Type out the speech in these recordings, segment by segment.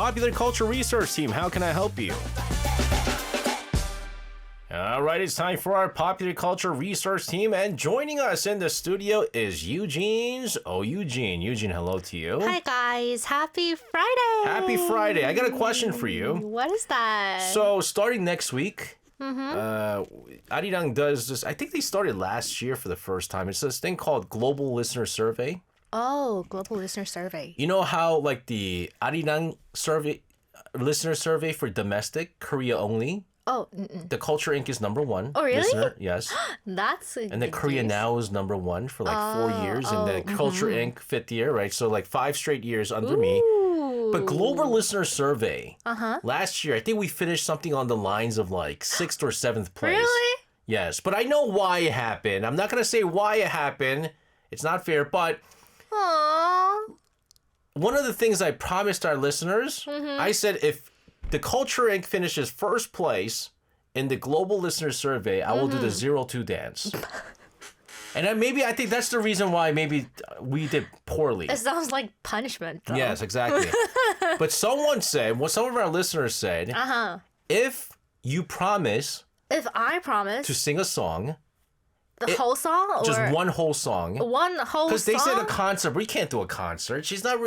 Popular Culture Research Team. How can I help you? All right, it's time for our Popular Culture Research Team, and joining us in the studio is Yujin. Oh, Yujin. Yujin, hello to you. Hi, guys. Happy Friday. Happy Friday. I got a question for you. What is that? So, starting next week, ARIRANG does this. I think they started last year for the first time. It's this thing called Global Listener Survey. Oh, Global Listener Survey. You know how, like, the ARIRANG survey, listener survey for domestic, Korea only? Oh, The Culture Inc. is number one. Oh, really? Listener, yes. That's a And then good Korea news. Now is number one for like 4 years. And then Culture Inc. fifth year, right? So like 5 straight years under me. But Global Listener Survey, last year, I think we finished something on the lines of like 6th or 7th place. Really? Yes, but I know why it happened. I'm not going to say why it happened. It's not fair, but Aww. one of the things I promised our listeners, I said if the Culture Inc. finishes first place in the Global Listener Survey, I will do the 0-2 dance. And I think that's the reason why maybe we did poorly. It sounds like punishment, though. Yes, exactly. But someone said, some of our listeners said, if you promise If I promise to sing a song, the whole song or just one whole song. one whole song? Because they said a concert, but we can't do a concert. She's not,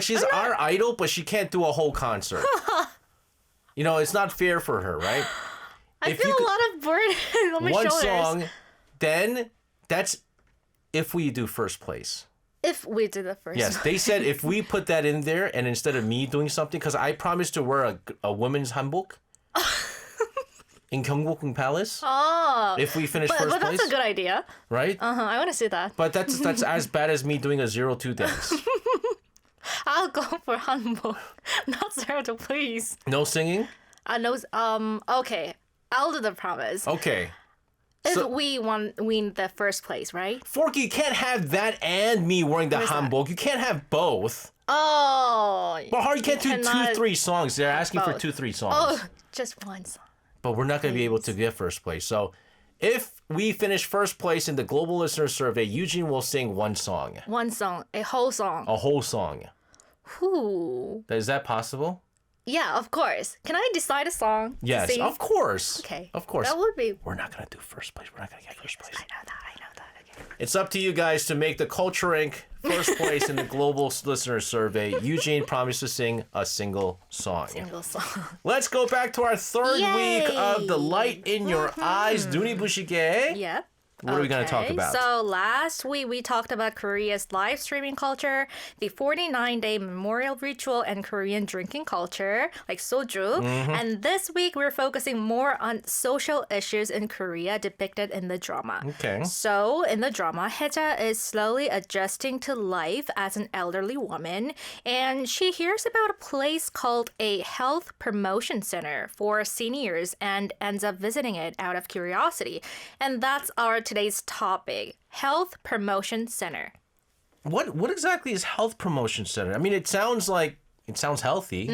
she's our idol, but she can't do a whole concert. You know, it's not fair for her, right? I feel a lot of burden on my one shoulders. song, then that's if we do first place. If we do the first Yes, one. they said if we put that in there and instead of me doing something, because I promised to wear a women's hanbok in Gyeongbokgung Palace. Oh. If we finish But first place. that's a good idea. Right? I want to see that. But that's as bad as me doing a 0-2 dance. I'll go for hanbok, not 0-2, please. No singing? No. Okay. I'll do the promise. Okay. If So- we win the first place, right? Forky, you can't have that and me wearing the Where's that? hanbok. You can't have both. Oh. But how you can't do cannot 2-3 songs? They're asking for both. 2-3 songs. Oh, just one song. But we're not going to be able to get first place. So if we finish first place in the Global Listener Survey, Yujin will sing one song. One song, a whole song. A whole song. Ooh. Is that possible? Yeah, of course. Can I decide a song? to Yes, sing? of course. Okay. Of course. That would be. We're not going to do first place. We're not going to get first place. I know that. Okay. It's up to you guys to make the Culture Inc. first place in the Global Listener Survey. Eugene promised to sing a single song. Single song. Let's go back to our third Yay! week of The Light in Your Eyes. 눈이 부시게. Yep. What are we going to talk about? So last week we talked about Korea's live streaming culture, the 49-day memorial ritual, and Korean drinking culture, like soju. And this week we're focusing more on social issues in Korea depicted in the drama. Okay. So in the drama, Haeja is slowly adjusting to life as an elderly woman, and she hears about a place called a health promotion center for seniors and ends up visiting it out of curiosity. And that's our today's topic, Health Promotion Center. What exactly is Health Promotion Center? I mean, it sounds healthy,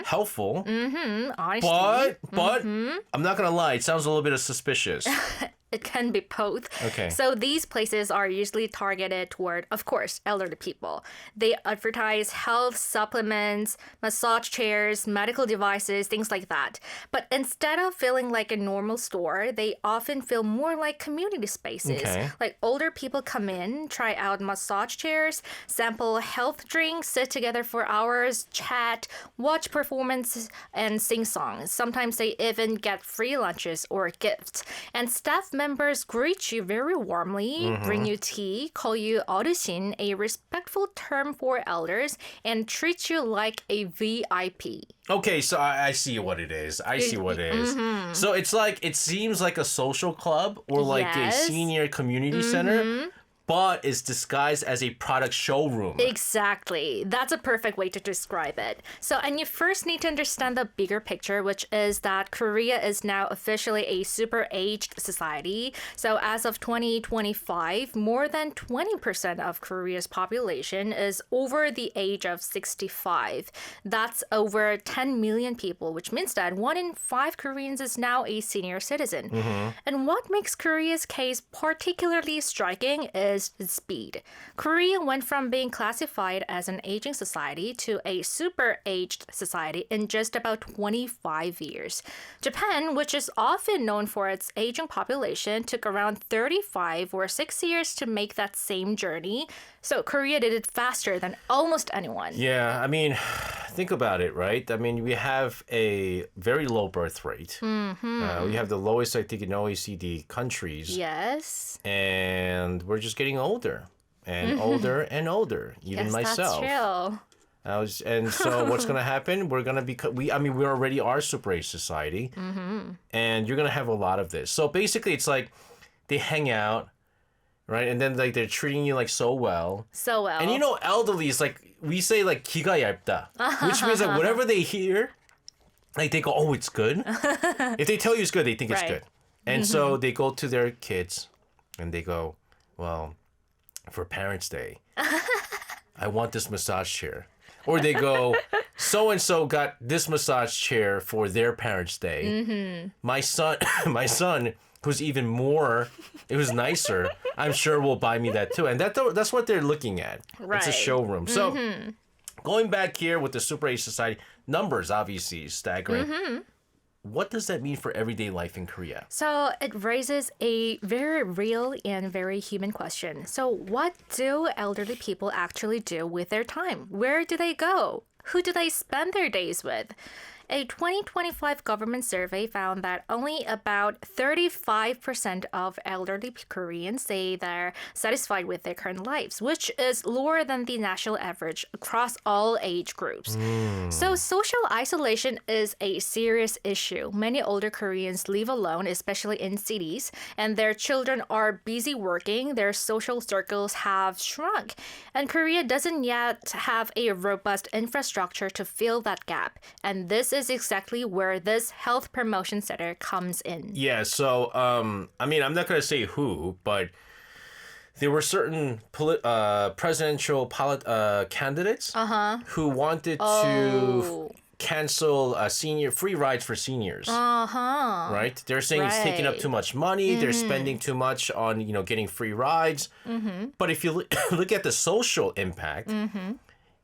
helpful, Honestly, but I'm not going to lie, it sounds a little bit suspicious. it can be both. Okay. So these places are usually targeted toward, of course, elderly people. They advertise health supplements, massage chairs, medical devices, things like that. But instead of feeling like a normal store, they often feel more like community spaces. Okay. Like older people come in, try out massage chairs, sample health drinks, sit together for hours, chat, watch performances, and sing songs. Sometimes they even get free lunches or gifts. And staff members greet you very warmly, bring you tea, call you 어르신, a respectful term for elders, and treat you like a VIP. Okay, so I see what it is. So it's like, it seems like a social club or like Yes. a senior community center, but it's disguised as a product showroom. Exactly. That's a perfect way to describe it. So, and you first need to understand the bigger picture, which is that Korea is now officially a super aged society. So, as of 2025, more than 20% of Korea's population is over the age of 65. That's over 10 million people, which means that 1 in 5 Koreans is now a senior citizen. And what makes Korea's case particularly striking is is the speed. Korea went from being classified as an aging society to a super aged society in just about 25 years. Japan, which is often known for its aging population, took around 35 or 6 years to make that same journey. So Korea did it faster than almost anyone. Yeah, I mean, think about it, right? I mean, we have a very low birth rate. We have the lowest, I think, in OECD countries. Yes. And we're just getting older and older and older, even Yes, myself. That's true. And so what's going to happen? We're going to become, we already are super age society. And you're going to have a lot of this. So basically, it's like they hang out, right? And then like they're treating you like so well. So well. And you know, elderly is like, we say like 기가 얇다, which means that whatever they hear, like they go, oh, it's good. If they tell you it's good, they think it's Right. good. And so they go to their kids and they go, well, for Parents' Day, I want this massage chair. Or they go, so-and-so got this massage chair for their Parents' Day. My son, who's even more, it was nicer, I'm sure will buy me that too. And that's what they're looking at. It's a Right. showroom. So going back here with the Super Age Society, numbers obviously staggering. What does that mean for everyday life in Korea? So it raises a very real and very human question. So what do elderly people actually do with their time? Where do they go? Who do they spend their days with? A 2025 government survey found that only about 35% of elderly Koreans say they're satisfied with their current lives, which is lower than the national average across all age groups. So social isolation is a serious issue. Many older Koreans live alone, especially in cities, and their children are busy working. Their social circles have shrunk, and Korea doesn't yet have a robust infrastructure to fill that gap. And this is exactly where this health promotion center comes in. Yeah, so, I mean, I'm not going to say who, but there were certain presidential candidates who wanted to cancel senior free rides for seniors. Right? They're saying it's taking up too much money. They're spending too much on, getting free rides. But if you look at the social impact,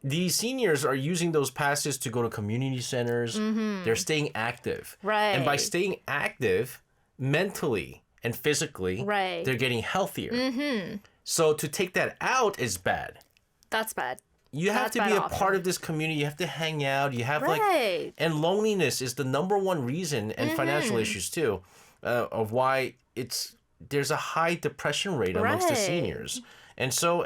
these seniors are using those passes to go to community centers. They're staying active. Right. And by staying active mentally and physically, they're getting healthier. So to take that out is bad. That's bad. You have to be a part of this community. You have to hang out. You have and loneliness is the number one reason, and financial issues too, of why there's a high depression rate amongst the seniors. And so,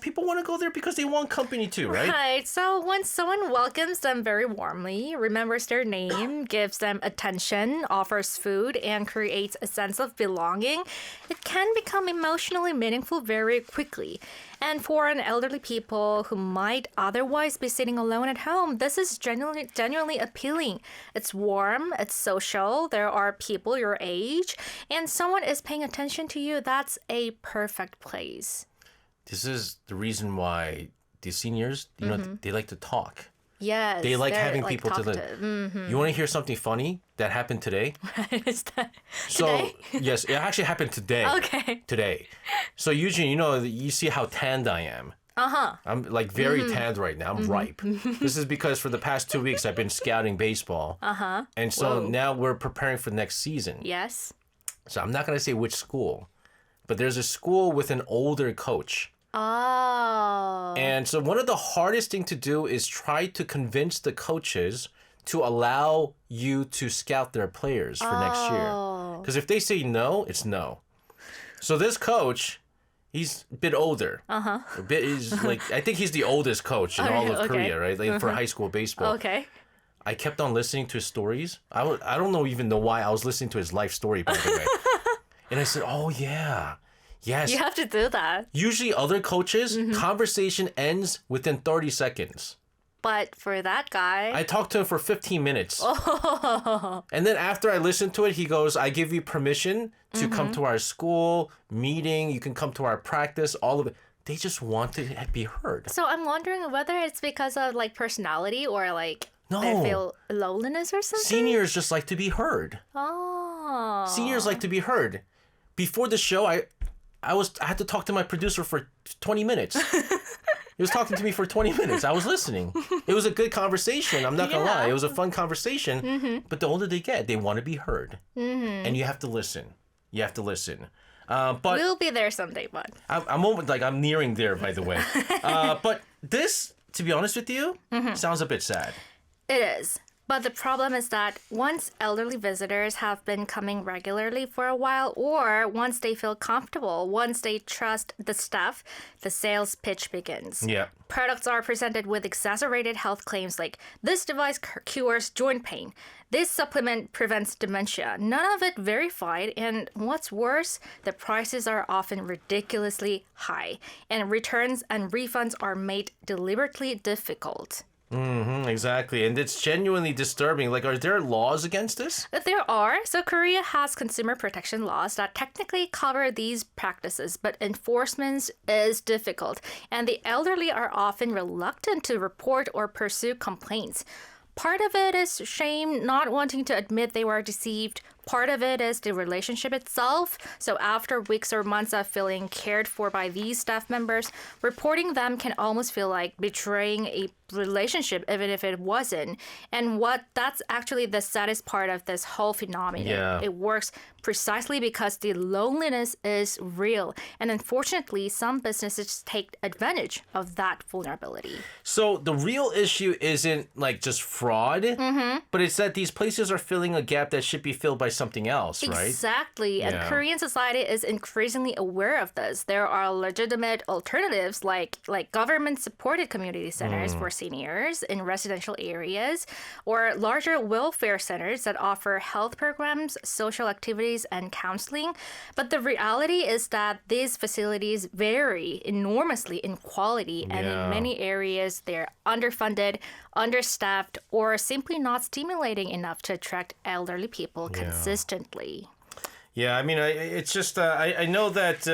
people want to go there because they want company too, right? Right. So when someone welcomes them very warmly, remembers their name, gives them attention, offers food, and creates a sense of belonging, it can become emotionally meaningful very quickly. And for an elderly people who might otherwise be sitting alone at home, this is genuinely appealing. It's warm, it's social, there are people your age, and someone is paying attention to you. That's a perfect place. This is the reason why the seniors, they like to talk. Yes. They like having people to talkative. You want to hear something funny that happened today? Is that So, today? yes, it actually happened today. Okay. Today. So, Yujin, you see how tanned I am. I'm like very tanned right now. I'm ripe. This is because for the past 2 weeks, I've been scouting baseball. And so now we're preparing for next season. Yes. So I'm not going to say which school, but there's a school with an older coach. Oh. And so one of the hardest thing to do is try to convince the coaches to allow you to scout their players for next year. Because if they say no, it's no. So this coach, he's a bit older. He's I think he's the oldest coach in all of Korea, right? Like for high school baseball. Okay. I kept on listening to his stories. I don't even know why I was listening to his life story, by the way. And I said, oh yeah. Yes. You have to do that. Usually other coaches, conversation ends within 30 seconds. But for that guy... I talked to him for 15 minutes. And then after I listened to it, he goes, I give you permission to come to our school meeting. You can come to our practice, all of it. They just want to be heard. So I'm wondering whether it's because of personality or No. they feel loneliness or something? Seniors just like to be heard. Oh. Seniors like to be heard. Before the show, I had to talk to my producer for 20 minutes. He was talking to me for 20 minutes. I was listening. It was a good conversation. I'm not going to lie. It was a fun conversation. But the older they get, they want to be heard. And you have to listen. You have to listen. But We'll be there someday, bud. I'm nearing there, by the way. But this, to be honest with you, sounds a bit sad. It is. But the problem is that once elderly visitors have been coming regularly for a while, or once they feel comfortable, once they trust the staff, the sales pitch begins. Yeah. Products are presented with exaggerated health claims like, this device cures joint pain, this supplement prevents dementia. None of it verified, and what's worse, the prices are often ridiculously high, and returns and refunds are made deliberately difficult. Exactly. And it's genuinely disturbing. Like, are there laws against this? There are. So Korea has consumer protection laws that technically cover these practices, but enforcement is difficult, and the elderly are often reluctant to report or pursue complaints. Part of it is shame, not wanting to admit they were deceived. Part of it is the relationship itself. So after weeks or months of feeling cared for by these staff members, reporting them can almost feel like betraying a relationship, even if it wasn't. And that's actually the saddest part of this whole phenomenon. Yeah. It works precisely because the loneliness is real. And unfortunately, some businesses take advantage of that vulnerability. So the real issue isn't like just fraud, but it's that these places are filling a gap that should be filled by something else, right? Exactly. And Yeah. Korean society is increasingly aware of this. There are legitimate alternatives like government-supported community centers for seniors in residential areas, or larger welfare centers that offer health programs, social activities, and counseling. But the reality is that these facilities vary enormously in quality, and in many areas they're underfunded, understaffed, or simply not stimulating enough to attract elderly people consistently. Yeah, I mean, it's just I know that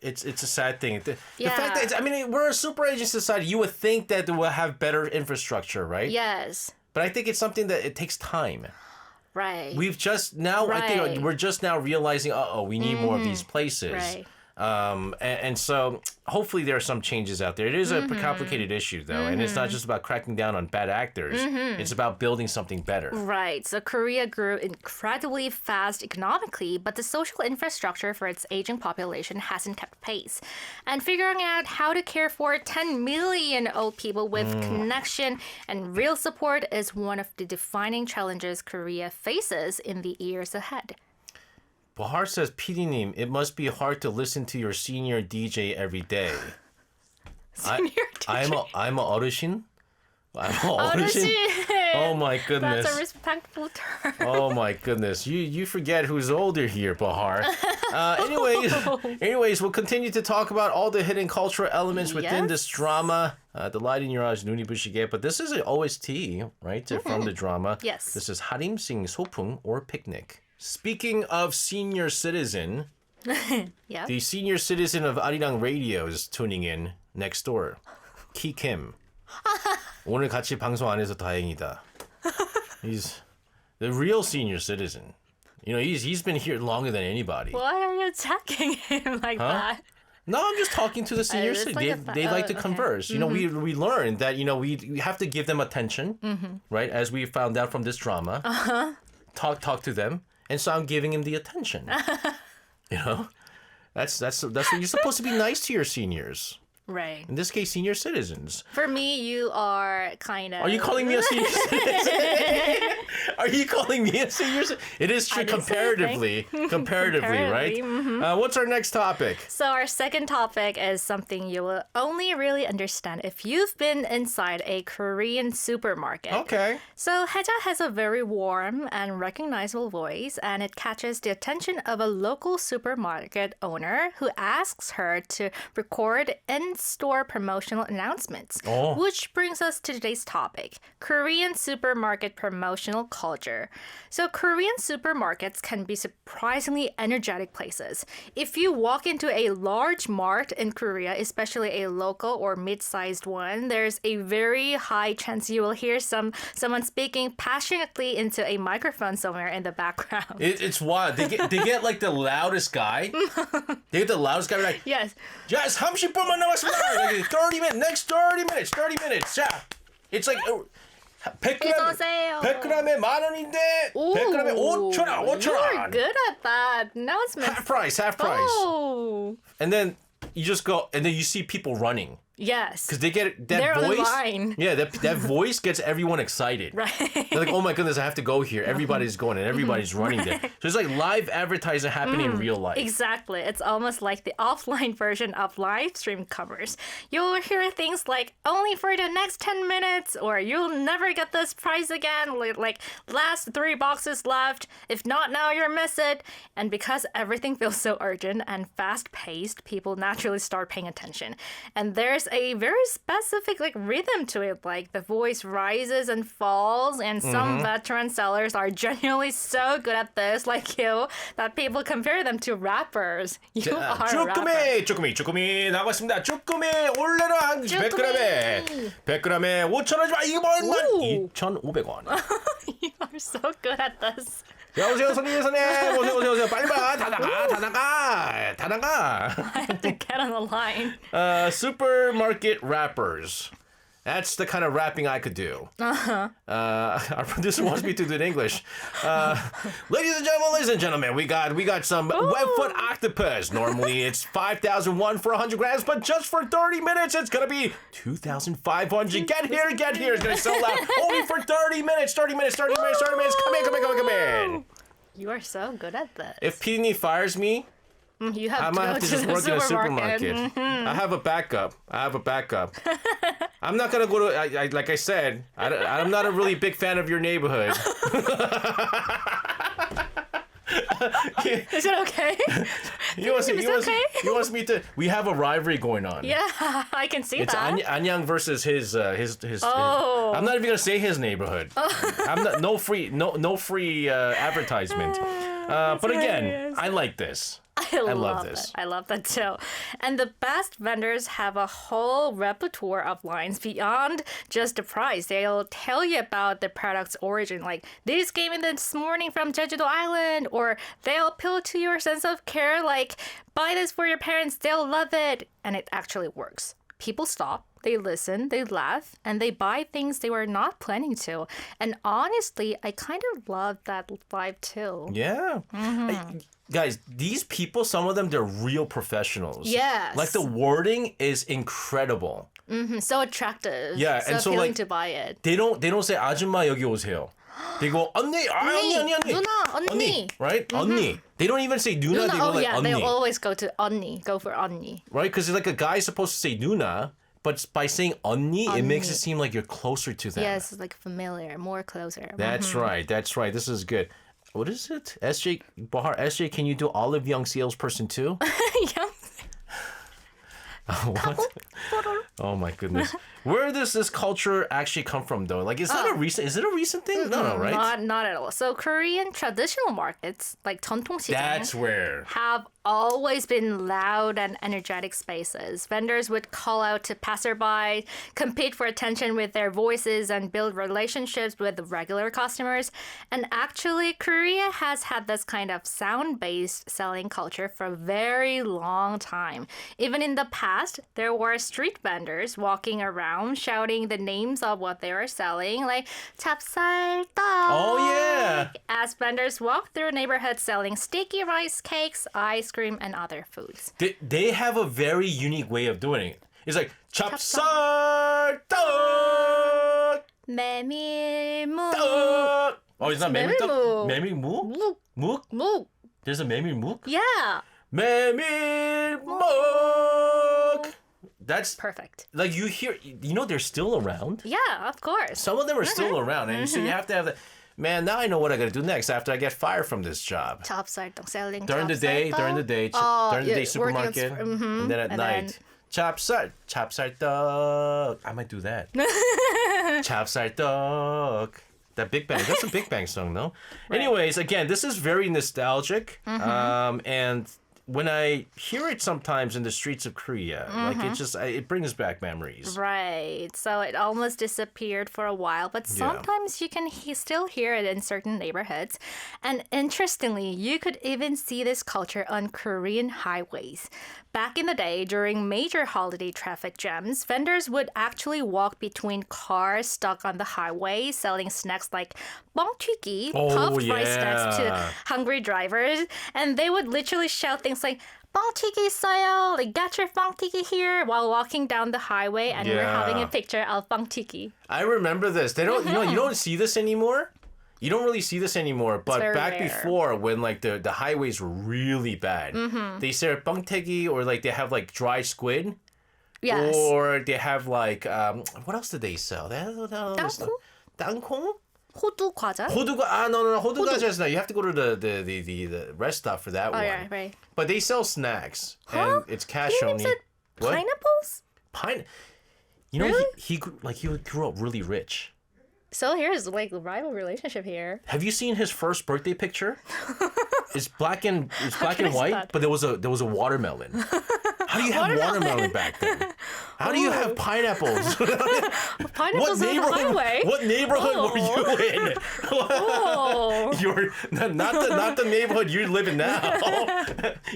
it's a sad thing. The fact that we're a super aging society. You would think that we'll have better infrastructure, right? Yes. But I think it's something that it takes time. Right. We've just now, I think we're just now realizing, we need more of these places. Right. And so hopefully there are some changes out there. It is a complicated issue, though, and it's not just about cracking down on bad actors. It's about building something better. Right. So Korea grew incredibly fast economically, but the social infrastructure for its aging population hasn't kept pace. And figuring out how to care for 10 million old people with connection and real support is one of the defining challenges Korea faces in the years ahead. Bahar says, PD님, it must be hard to listen to your senior DJ every day. Senior DJ? I'm a 어르신? I'm a 어르신? Oh my goodness. That's a respectful term. Oh my goodness. You forget who's older here, Bahar. Anyways, we'll continue to talk about all the hidden cultural elements within this drama. The light in your eyes, 눈이 부시게. But this is an OST, right, from the drama. Yes. This is 하림 싱 소풍 or picnic. Speaking of senior citizen, Yeah. the senior citizen of ARIRANG Radio is tuning in next door. Ki Kim. 오늘 같이 방송 안 해서 다행이다. He's the real senior citizen. You know, he's been here longer than anybody. Why are you attacking him like that? No, I'm just talking to the senior it's citizen. like They like to okay. converse. You know, we learned that, you know, we have to give them attention, right? As we found out from this drama. Talk to them. And so I'm giving him the attention. You know? That's what you're supposed to be nice to your seniors. Right. In this case, senior citizens. For me, you are kind of... Are you calling me a senior citizen? Are you calling me a senior citizen? It is true comparatively, right? What's our next topic? So our second topic is something you will only really understand if you've been inside a Korean supermarket. Okay. So Haja has a very warm and recognizable voice, and it catches the attention of a local supermarket owner who asks her to record in convenience store promotional announcements. Oh. Which brings us to today's topic, Korean supermarket promotional culture. So Korean supermarkets can be surprisingly energetic places. If you walk into a large mart in Korea, especially a local or mid-sized one, there's a very high chance you will hear someone speaking passionately into a microphone somewhere in the background. It's wild. They get like the loudest guy. They get the loudest guy like, Yes. yes, 30분만 남았습니다. Like 30 minutes, next 30 minutes. 자, it's like 100g에 10,000원인데 100g에 5,000원. You're good at that. Announcement. Half price. Oh. And then you just go, and then you see people running. Yes. Because they get that They're voice. online. Yeah, that voice gets everyone excited. Right. They're like, oh my goodness, I have to go here. Everybody's going and everybody's running there. So it's like live advertising happening in real life. Exactly. It's almost like the offline version of live stream covers. You'll hear things like, only for the next 10 minutes, or you'll never get this price again, like last 3 boxes left. If not now, you'll miss it. And because everything feels so urgent and fast-paced, people naturally start paying attention. And there's a very specific rhythm to it. Like the voice rises and falls, and some veteran sellers are genuinely so good at this, like you, that people compare them to rappers. You are a rapper. 쭈꾸미 나왔습니다. 쭈꾸미 올레로 한 100g에 5,000원이지만 이번만 2,500원. You are so good at this. 여보세요 손님 오세요 빨리 와 다 나가 I have to get on the line. supermarket rappers. That's the kind of rapping I could do. Our producer wants me to do it in English. Ladies and gentlemen, we got some webfoot octopus. Normally it's 5,001 for 100 grams, but just for 30 minutes it's gonna be 2,500. Get here. It's gonna sell out only for 30 minutes. 30 minutes. Come in. You are so good at this. If P&E fires me, You have I to might go have to to just the work in a supermarket. supermarket. I have a backup. I'm not gonna go to. Like I said, I'm not a really big fan of your neighborhood. Is it okay? He wants me to. We have a rivalry going on. Yeah, I can see It's that. Anyang versus his. Oh. I'm not even gonna say his neighborhood. I'm not. No free advertisement. But again, hilarious. I like this. I love this. It. I love that too. And the best vendors have a whole repertoire of lines beyond just the price. They'll tell you about the product's origin, like this came in this morning from Jeju-do Island, or they'll appeal to your sense of care, like buy this for your parents, they'll love it. And it actually works. People stop. They listen, they laugh, and they buy things they were not planning to. And honestly, I kind of love that vibe too. Yeah. Guys, these people, some of them, they're real professionals. Yes. Like the wording is incredible. So attractive. Yeah, so and so appealing like to buy it. they don't say 아줌마 여기 오세요. They go 언니, 언니. 누나, 언니. Right? 언니. They don't even say 누나. They go like yeah, 언니. they always go to 언니. Go for 언니. Right? Because like a guy's supposed to say 누나, but by saying 언니, it makes it seem like you're closer to them. Yes, it's like familiar, more closer. That's right. This is good. What is it? SJ Bahar, SJ, can you do Olive Young salesperson too? Yeah. What? Oh my goodness. Where does this culture actually come from though? Like is it a recent thing? No, right? Not at all. So Korean traditional markets like 전통시장 That's where. have always been loud and energetic spaces. Vendors would call out to passerby, compete for attention with their voices, and build relationships with regular customers. And actually, Korea has had this kind of sound-based selling culture for a very long time. Even in the past, there were street vendors walking around shouting the names of what they were selling, like 찹쌀떡. Oh yeah. As vendors walked through neighborhoods selling sticky rice cakes, ice cream, and other foods. They have a very unique way of doing it. It's like 찹쌀떡. 메밀묵. Oh, it's not 메밀떡. 메밀묵? 묵. There's a 메밀묵? Yeah. 메밀묵. That's Perfect. like they're still around. Yeah, of course. Some of them are still around, and so you have to have the. Man, now I know what I got to do next after I get fired from this job. 찹쌀떡 selling During the day, 찹쌀떡. supermarket, working and then at night, 찹쌀떡. I might do that. 찹쌀떡. That Big Bang. That's a Big Bang song, though. Right. Anyways, again, this is very nostalgic. And when I hear it sometimes in the streets of Korea, like it brings back memories. Right. So it almost disappeared for a while, but sometimes you can still hear it in certain neighborhoods. And interestingly, you could even see this culture on Korean highways. Back in the day, during major holiday traffic jams, vendors would actually walk between cars stuck on the highway, selling snacks like 뻥튀기, puffed rice snacks to hungry drivers. And they would literally shout things like, 뻥튀기 있어요, like get your 뻥튀기 here, while walking down the highway, and we're having a picture of 뻥튀기. I remember this. They don't, you don't see this anymore. You don't really see this anymore, but back rare. before when like the highways were really bad, they serve 뻥튀기 or like they have like dry squid. Yes. Or they have like what else did they sell? 땅콩? 호두 과자? No. 호두 과자 is not. You have to go to the rest stop for that one. Yeah, right. But they sell snacks and it's cash only. What? Pineapples? You know, really? he grew up really rich. So here's like a rival relationship here. Have you seen his first birthday picture? It's black and white, but there was a watermelon. How do you have watermelon back then? How do you have pineapples? Pineapples on the highway. What neighborhood were you in? You're not the neighborhood you live in now.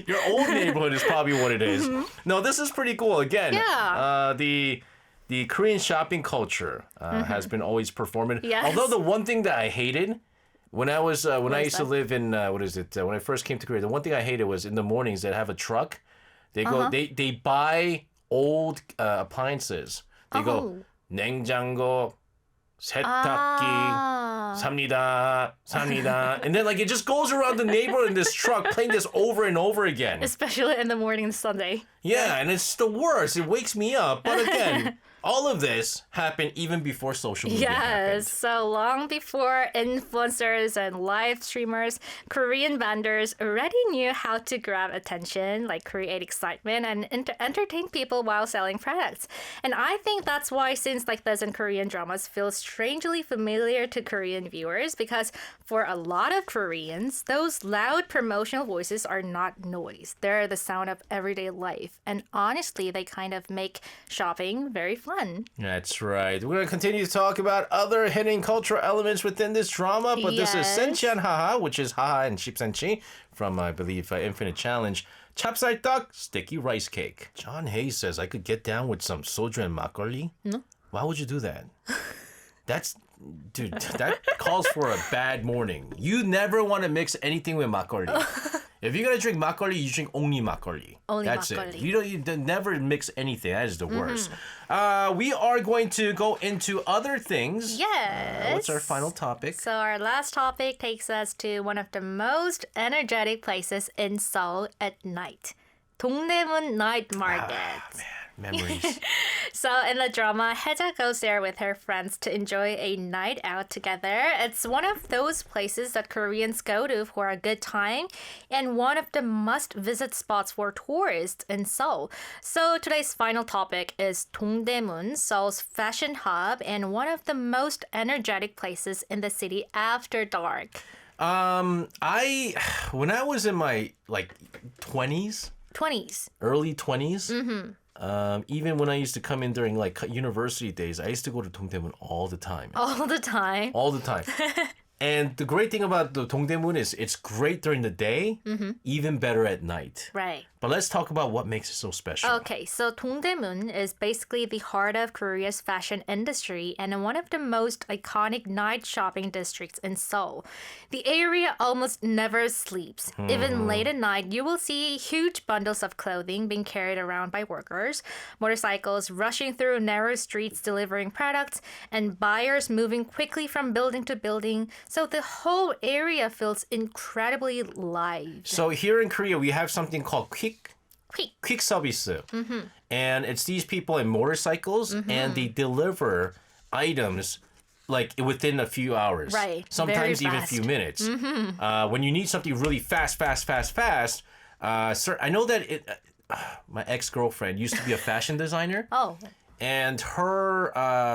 Your old neighborhood is probably what it is. No, this is pretty cool. Again, the Korean shopping culture has been always performant. Yes. Although the one thing that I hated when I used to live in when I first came to Korea, the one thing I hated was in the mornings they'd have a truck. They go they buy old appliances. They go 냉장고, 세탁기, 삽니다. And then like it just goes around the neighborhood in this truck playing this over and over again. Especially in the morning Sunday. Yeah, and it's the worst. It wakes me up. But again, all of this happened even before social media happened. So long before influencers and live streamers, Korean vendors already knew how to grab attention, like create excitement and entertain people while selling products. And I think that's why scenes like this in Korean dramas feel strangely familiar to Korean viewers, because for a lot of Koreans, those loud promotional voices are not noise. They're the sound of everyday life. And honestly, they kind of make shopping very fun. That's right. We're going to continue to talk about other hidden cultural elements within this drama, but this is Senchian Haha, which is Haha and Shipsenchi from, I believe, Infinite Challenge. 찹쌀떡, sticky rice cake. John Hayes says I could get down with some soju and makgeolli. No. Why would you do that? Dude, that calls for a bad morning. You never want to mix anything with makgeolli. If you're going to drink makgeolli, you drink only makgeolli. That's makgeolli. It. You never mix anything. That is the worst. We are going to go into other things. Yes. What's our final topic? So our last topic takes us to one of the most energetic places in Seoul at night. Dongdaemun Night Market. Memories. So in the drama, Haeja goes there with her friends to enjoy a night out together. It's one of those places that Koreans go to for a good time and one of the must-visit spots for tourists in Seoul. So today's final topic is Dongdaemun, Seoul's fashion hub and one of the most energetic places in the city after dark. When I was in my like 20s, early 20s, even when I used to come in during like university days, I used to go to Dongdaemun all the time. All the time. And the great thing about the Dongdaemun is it's great during the day, even better at night. Right. But let's talk about what makes it so special. Okay, so Dongdaemun is basically the heart of Korea's fashion industry and one of the most iconic night shopping districts in Seoul. The area almost never sleeps. Even late at night, you will see huge bundles of clothing being carried around by workers, motorcycles rushing through narrow streets delivering products, and buyers moving quickly from building to building. So the whole area feels incredibly live. So here in Korea, we have something called quick service. And it's these people in motorcycles and they deliver items like within a few hours. Right. Sometimes even a few minutes. When you need something really fast, I know that my ex-girlfriend used to be a fashion designer. Oh. And her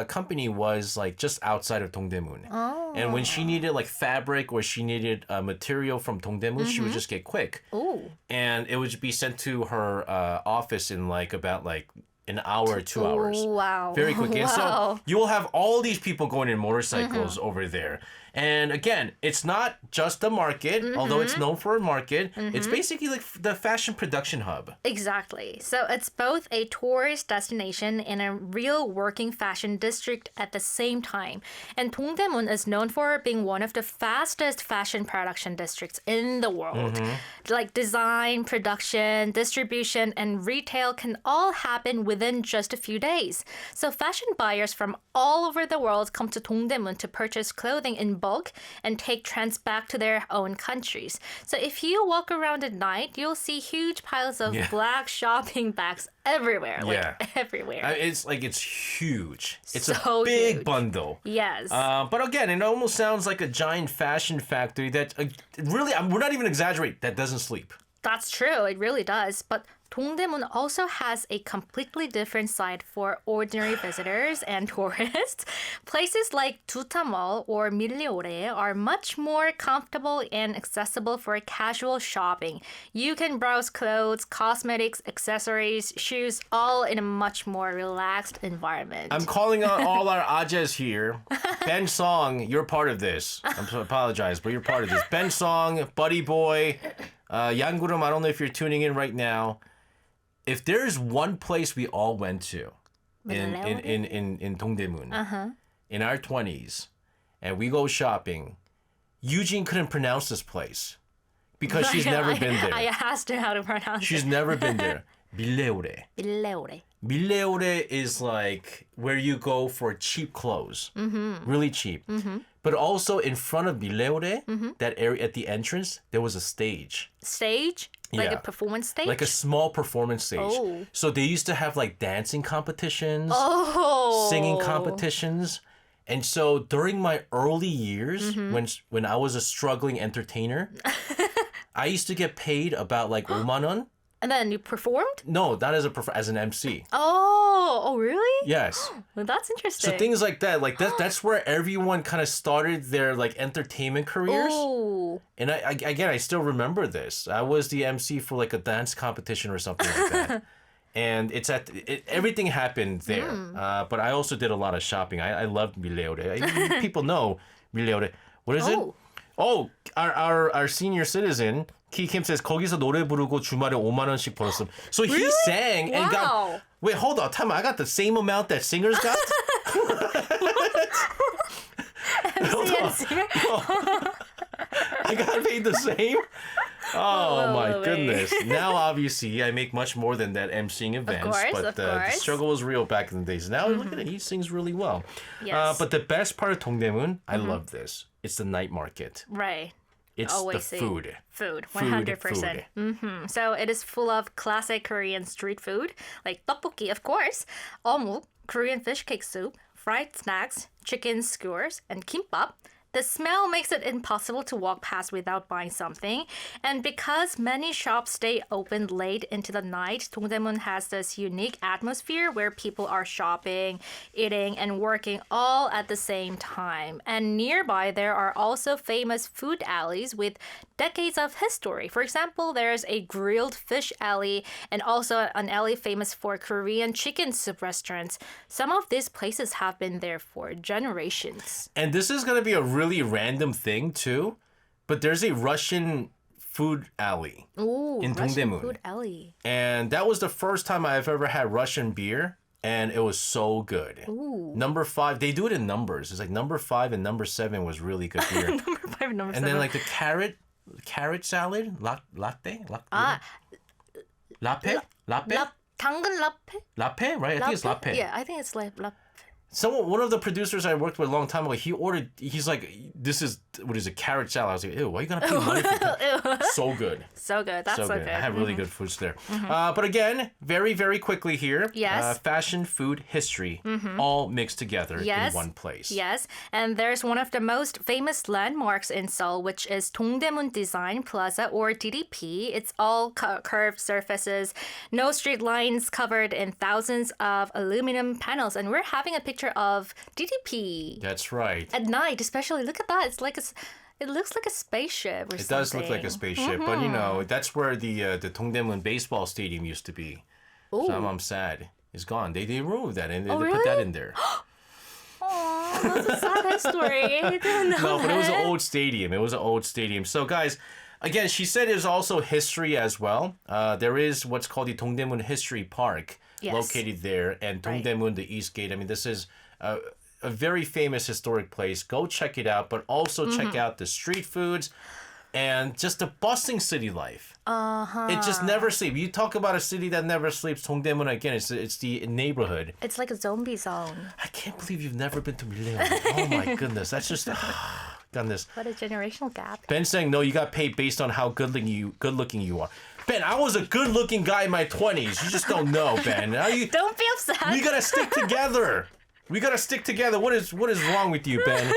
company was like just outside of Dongdaemun. Oh. And when she needed like fabric or she needed material from Dongdaemun, she would just get quick. Ooh. And it would be sent to her office in like about like an hour or 2 hours. Wow. Very quick. And so Wow. you will have all these people going in motorcycles over there. And again, it's not just a market, although it's known for a market. It's basically like the fashion production hub. Exactly. So it's both a tourist destination and a real working fashion district at the same time. And Dongdaemun is known for being one of the fastest fashion production districts in the world. Like design, production, distribution, and retail can all happen within just a few days. So fashion buyers from all over the world come to Dongdaemun to purchase clothing in bulk and take trends back to their own countries. So if you walk around at night, you'll see huge piles of black shopping bags everywhere. Everywhere. It's huge. It's So a big huge. bundle. Yes. But again, it almost sounds like a giant fashion factory that really, we're not even exaggerating, that doesn't sleep. That's true. It really does. But Dongdaemun also has a completely different side for ordinary visitors and tourists. Places like Duta Mall or Milleore are much more comfortable and accessible for casual shopping. You can browse clothes, cosmetics, accessories, shoes, all in a much more relaxed environment. I'm calling out all our Ajes here. Ben Song, you're part of this. I apologize, but you're part of this. Ben Song, Buddy Boy, Yang Gurum, I don't know if you're tuning in right now. If there's one place we all went to in Dongdaemun in our 20s and we go shopping, Yujin couldn't pronounce this place because she's never been there. I asked her how to pronounce She's it. never been there. Milleore. Milleore. Milleore is like where you go for cheap clothes. Really cheap. But also in front of Milleore, that area at the entrance, there was a stage. Stage? Like Yeah. a performance stage? Like a small performance stage. Oh. So they used to have like dancing competitions, Oh. singing competitions. And so during my early years, when I was a struggling entertainer, I used to get paid about like 5만 원. And then you performed? No, not as an MC. Oh, really? Yes. Well, that's interesting. So things like that's where everyone kind of started their like entertainment careers. Oh. And I still remember this. I was the MC for like a dance competition or something like that. And everything happened there. But I also did a lot of shopping. I loved Milleore. People know Milleore. What is it? Oh, our senior citizen, Ki Kim says, 거기서 노래 부르고 주말에 5만 원씩 벌었음. So he sang and got... Wow. Wait, hold on. Time out. I got the same amount that singers got? I got paid the same? Oh, my wait. goodness. Now, obviously, I make much more than that emceeing events. But the struggle was real back in the days. Now, look at it. He sings really well. Yes. But the best part of Dongdaemun, I love this. It's the night market. Right. It's Always the see. food. Food, 100%. So it is full of classic Korean street food, like tteokbokki, of course, 어묵, Korean fish cake soup, fried snacks, chicken skewers, and kimbap. The smell makes it impossible to walk past without buying something. And because many shops stay open late into the night, Dongdaemun has this unique atmosphere where people are shopping, eating, and working all at the same time. And nearby, there are also famous food alleys with decades of history. For example, there's a grilled fish alley and also an alley famous for Korean chicken soup restaurants. Some of these places have been there for generations. And this is going to be a really random thing, too. But there's a Russian food alley in Russian Dongdaemun. food alley. And that was the first time I've ever had Russian beer. And it was so good. Number 5, they do it in numbers. It's like number 5 and number 7 was really good beer. Number 5, number 7. And then like the carrot salad, latte? Latte? 당근 라페? Latte, right? I think it's latte. Yeah, I think it's latte. one of the producers I worked with a long time ago, he's like, this is, what is it, carrot salad. I was like, ew, why are you going to pay money for that? So good. So good. That's so good. I have really good foods there. But again, very, very quickly here. Yes. Fashion, food, history, all mixed together in one place. Yes. And there's one of the most famous landmarks in Seoul, which is Dongdaemun Design Plaza, or DDP. It's all curved surfaces, no street lines, covered in thousands of aluminum panels. And we're having a picture of DDP. That's right. At night, especially. Look at that. It's like it looks like a spaceship or something. It does look like a spaceship. But, you know, that's where the Dongdaemun baseball stadium used to be. Ooh. So I'm sad. It's gone. They removed that and they really? put that in there. Oh, that's a sad story. I didn't know No, but it was an that. old stadium. So, guys, again, she said there's also history as well. There is what's called the Dongdaemun History Park located there. And Dongdaemun, the East Gate. I mean, this is a very famous historic place. Go check it out, but also check out the street foods and just the bustling city life. It just never sleeps. You talk about a city that never sleeps. Dongdaemun, again, it's the neighborhood. It's like a zombie zone. I can't believe you've never been to Mileum. Oh my goodness, that's just goodness. What a generational gap. Ben saying no, you got paid based on how good looking you are. Ben, I was a good-looking guy in my 20s. You just don't know, Ben. Don't be upset. We gotta stick together. What is wrong with you, Ben?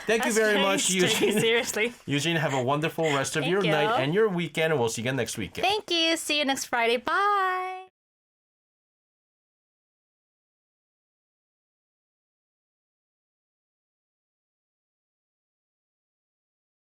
Thank you very much, Yujin. Seriously. Yujin, have a wonderful rest of your night and your weekend, and we'll see you again next weekend. Thank you. See you next Friday. Bye.